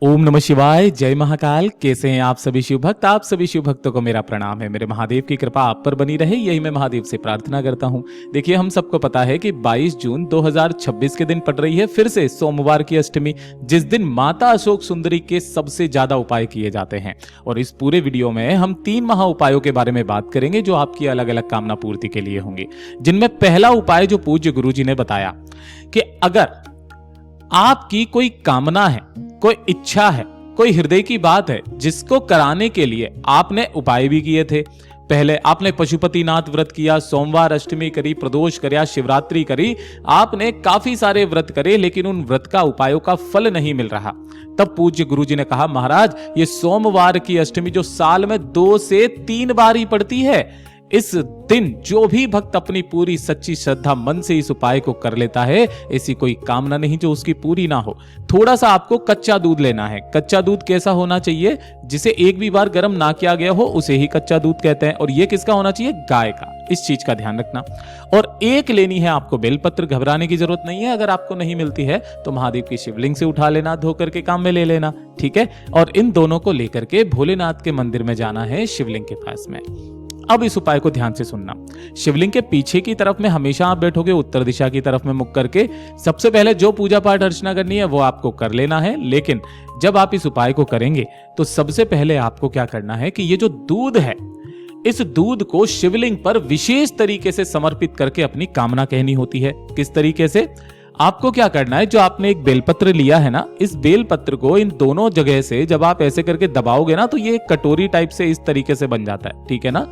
ओम नमः शिवाय, जय महाकाल। कैसे हैं आप सभी शिव भक्त? आप सभी शिव भक्तों को मेरा प्रणाम है। मेरे महादेव की कृपा आप पर बनी रहे, यही मैं महादेव से प्रार्थना करता हूं। देखिए, हम सबको पता है कि 22 जून 2026 के दिन पड़ रही है फिर से सोमवार की अष्टमी, जिस दिन माता अशोक सुंदरी के सबसे ज्यादा उपाय किए जाते हैं। और इस पूरे वीडियो में हम 3 महा उपायों के बारे में बात करेंगे जो आपकी अलग अलग कामना पूर्ति के लिए होंगे। जिनमें पहला उपाय जो पूज्य गुरु जी ने बताया कि अगर आपकी कोई कामना है, कोई इच्छा है, कोई हृदय की बात है जिसको कराने के लिए आपने उपाय भी किए थे। पहले आपने पशुपतिनाथ व्रत किया, सोमवार अष्टमी करी, प्रदोष करया, शिवरात्रि करी, आपने काफी सारे व्रत करे, लेकिन उन व्रत का उपायों का फल नहीं मिल रहा। तब पूज्य गुरु जी ने कहा, महाराज ये सोमवार की अष्टमी जो साल में 2 से 3 बार ही पड़ती है, इस दिन जो भी भक्त अपनी पूरी सच्ची श्रद्धा मन से इस उपाय को कर लेता है, ऐसी कोई कामना नहीं जो उसकी पूरी ना हो। थोड़ा सा आपको कच्चा दूध लेना है। कच्चा दूध कैसा होना चाहिए? जिसे एक भी बार गर्म ना किया गया हो उसे ही कच्चा दूध कहते हैं। और यह किसका होना चाहिए? गाय का। इस चीज का ध्यान रखना। और एक लेनी है आपको बेलपत्र। घबराने की जरूरत नहीं है, अगर आपको नहीं मिलती है तो महादेव की शिवलिंग से उठा लेना, धो करके काम में ले लेना, ठीक है। और इन दोनों को लेकर के भोलेनाथ के मंदिर में जाना है, शिवलिंग के पास में। अब इस उपाय को ध्यान से सुनना। शिवलिंग के पीछे की तरफ में हमेशा आप बैठोगे, उत्तर दिशा की तरफ में मुख करके। सबसे पहले जो पूजा पाठ अर्चना करनी है वो आपको कर लेना है, लेकिन जब आप इस उपाय को करेंगे तो सबसे पहले आपको क्या करना है कि ये जो दूध है, इस दूध को शिवलिंग पर विशेष तरीके से समर्पित करके अपनी कामना कहनी होती है। किस तरीके से? आपको क्या करना है, जो आपने एक बेलपत्र लिया है ना, इस बेलपत्र को इन दोनों जगह से जब आप ऐसे करके दबाओगे ना तो ये एक कटोरी टाइप से इस तरीके से बन जाता है, ठीक है ना।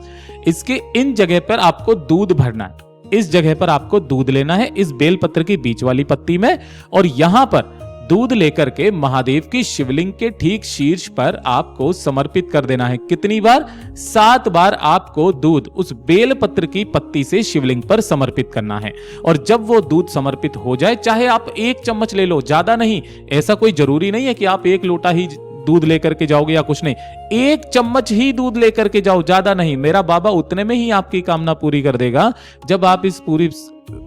इसके इन जगह पर आपको दूध भरना है। इस जगह पर आपको दूध लेना है, इस बेलपत्र की बीच वाली पत्ती में, और यहां पर दूध लेकर के महादेव की शिवलिंग के ठीक शीर्ष पर आपको समर्पित कर देना है। कितनी बार? 7 बार आपको दूध उस बेलपत्र की पत्ती से शिवलिंग पर समर्पित करना है। और जब वो दूध समर्पित हो जाए, चाहे आप 1 चम्मच ले लो, ज्यादा नहीं। ऐसा कोई जरूरी नहीं है कि आप 1 लोटा ही दूध लेकर के जाओगे या कुछ नहीं। 1 चम्मच ही दूध लेकर के जाओ, ज्यादा नहीं। मेरा बाबा उतने में ही आपकी कामना पूरी कर देगा। जब आप इस पूरी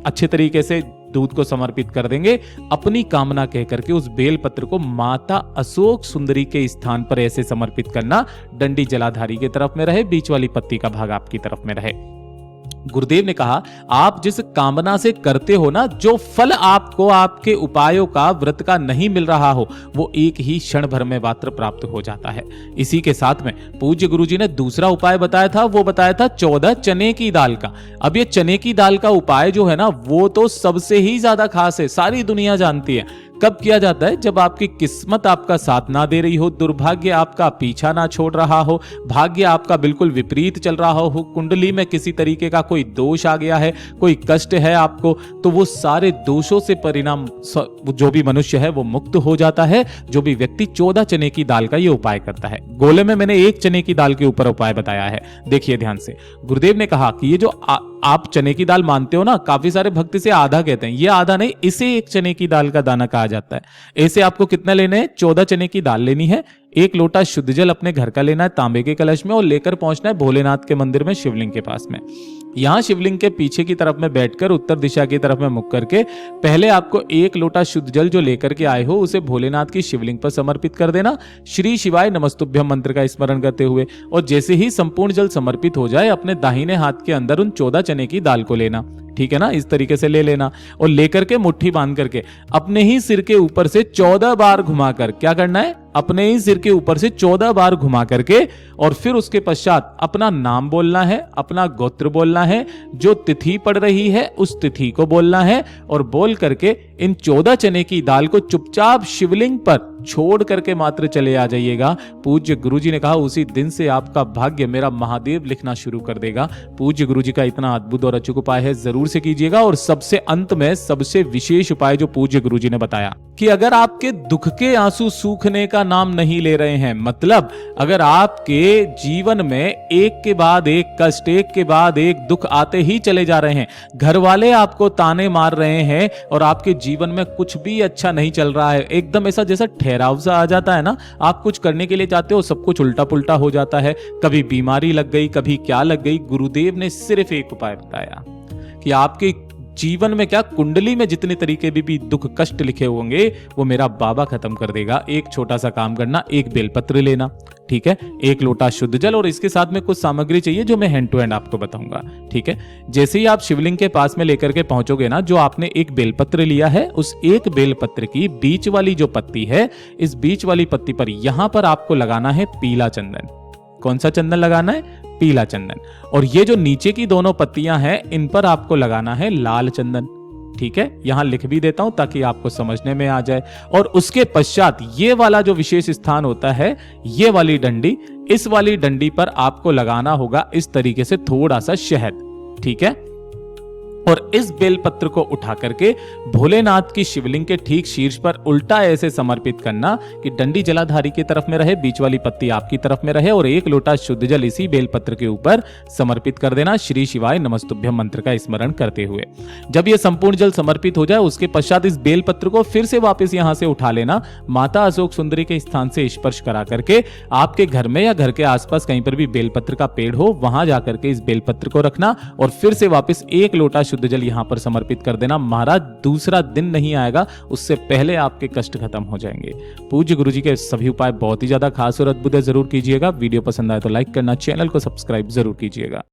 अच्छे तरीके से दूध को समर्पित कर देंगे, अपनी कामना कह करके उस बेलपत्र को माता अशोक सुंदरी के स्थान पर ऐसे समर्पित करना, डंडी जलाधारी की तरफ में रहे, बीच वाली पत्ती का भाग आपकी तरफ में रहे। गुरुदेव ने कहा, आप जिस कामना से करते हो ना, जो फल आपको आपके उपायों का, व्रत का नहीं मिल रहा हो, वो एक ही क्षण भर में मात्र प्राप्त हो जाता है। इसी के साथ में पूज्य गुरुजी ने दूसरा उपाय बताया था, वो बताया था 14 चने की दाल का। अब ये चने की दाल का उपाय जो है ना, वो तो सबसे ही ज्यादा खास है, सारी दुनिया जानती है। कब किया जाता है? जब आपकी किस्मत आपका साथ ना दे रही हो, दुर्भाग्य आपका पीछा ना छोड़ रहा हो, भाग्य आपका बिल्कुल विपरीत चल रहा हो, कुंडली में किसी तरीके का कोई दोष आ गया है, कोई कष्ट है आपको, तो वो सारे दोषों से परिणाम जो भी मनुष्य है वो मुक्त हो जाता है। जो भी व्यक्ति 14 चने की दाल का ये उपाय करता है। गोले में मैंने 1 चने की दाल के ऊपर उपाय बताया है, देखिए ध्यान से। गुरुदेव ने कहा कि ये जो आप चने की दाल मानते हो ना, काफी सारे भक्त इसे आधा कहते हैं। ये आधा नहीं, इसे 1 चने की दाल का दाना कहा जाता है। ऐसे आपको कितना लेने हैं? 14 चने की दाल लेनी है। 1 लोटा शुद्ध जल अपने घर का लेना है, तांबे के कलश में, और लेकर पहुंचना है भोलेनाथ के मंदिर में, शिवलिंग के पास में। यहां शिवलिंग के पीछे की तरफ में बैठकर उत्तर दिशा की तरफ में मुख करके पहले आपको 1 लोटा शुद्ध जल जो लेकर के आए हो उसे भोलेनाथ की शिवलिंग पर समर्पित कर देना, श्री शिवाय नमस्तुभ्यम मंत्र का स्मरण करते हुए। और जैसे ही संपूर्ण जल समर्पित हो जाए, अपने दाहिने हाथ के अंदर उन 14 चने की दाल को लेना, ठीक है ना, इस तरीके से ले लेना। और लेकर के मुट्ठी बांध करके अपने ही सिर के ऊपर से 14 बार घुमाकर, क्या करना है? अपने ही सिर के ऊपर से 14 बार घुमा करके, और फिर उसके पश्चात अपना नाम बोलना है, अपना गोत्र बोलना है, जो तिथि पड़ रही है उस तिथि को बोलना है, और बोल करके इन 14 चने की दाल को चुपचाप शिवलिंग पर छोड़ करके मात्र चले आ जाइएगा। पूज्य गुरुजी ने कहा, उसी दिन से आपका भाग्य मेरा महादेव लिखना शुरू कर देगा। पूज्य गुरुजी का इतना अद्भुत और अचूक उपाय है, जरूर से कीजिएगा। और सबसे अंत में सबसे विशेष उपाय जो पूज्य गुरुजी ने बताया कि अगर आपके दुख के आंसू सूखने का नाम नहीं ले रहे हैं, मतलब अगर आपके जीवन में एक के बाद एक कष्ट, एक के बाद एक दुख आते ही चले जा रहे हैं, घर वाले आपको ताने मार रहे हैं और आपके जीवन में कुछ भी अच्छा नहीं चल रहा है, एकदम ऐसा जैसा ठहराव सा आ जाता है ना, आप कुछ करने के लिए चाहते हो, सब कुछ उल्टा पुल्टा हो जाता है, कभी बीमारी लग गई, कभी क्या लग गई, गुरुदेव ने सिर्फ एक उपाय बताया कि आपके जीवन में क्या, कुंडली में जितने तरीके भी दुख कष्ट लिखे होंगे वो मेरा बाबा खत्म कर देगा। एक छोटा सा काम करना, एक बेलपत्र लेना, ठीक है, एक लोटा शुद्ध जल, और इसके साथ में कुछ सामग्री चाहिए जो मैं हैंड टू हैंड आपको बताऊंगा, ठीक है। जैसे ही आप शिवलिंग के पास में लेकर के पहुंचोगे ना, जो आपने एक बेलपत्र लिया है, उस एक बेलपत्र की बीच वाली जो पत्ती है, इस बीच वाली पत्ती पर यहां पर आपको लगाना है पीला चंदन। कौन सा चंदन लगाना है? पीला चंदन। और ये जो नीचे की दोनों पत्तियां हैं, इन पर आपको लगाना है लाल चंदन, ठीक है। यहां लिख भी देता हूं ताकि आपको समझने में आ जाए। और उसके पश्चात ये वाला जो विशेष स्थान होता है, ये वाली डंडी, इस वाली डंडी पर आपको लगाना होगा इस तरीके से थोड़ा सा शहद, ठीक है। और इस बेलपत्र को उठा करके भोलेनाथ की शिवलिंग के ठीक शीर्ष पर उल्टा ऐसे समर्पित करना कि डंडी जलाधारी की तरफ में रहे, बीच वाली पत्ती आपकी तरफ में रहे, और एक लोटा शुद्ध जल इसी बेलपत्र के ऊपर समर्पित कर देना, श्री शिवाय नमस्तुभ्यम मंत्र का स्मरण करते हुए। जब यह संपूर्ण जल समर्पित हो जाए, उसके पश्चात इस बेलपत्र को फिर से वापस यहां से उठा लेना, माता अशोक सुंदरी के स्थान से स्पर्श करा करके आपके घर में या घर के आसपास कहीं पर भी बेलपत्र का पेड़ हो, वहां जाकर के इस बेलपत्र को रखना और फिर से वापस एक लोटा शुद्ध जल यहां पर समर्पित कर देना। महाराज, दूसरा दिन नहीं आएगा उससे पहले आपके कष्ट खत्म हो जाएंगे। पूज्य गुरुजी के सभी उपाय बहुत ही ज्यादा खास और अद्भुत है, जरूर कीजिएगा। वीडियो पसंद आए तो लाइक करना, चैनल को सब्सक्राइब जरूर कीजिएगा।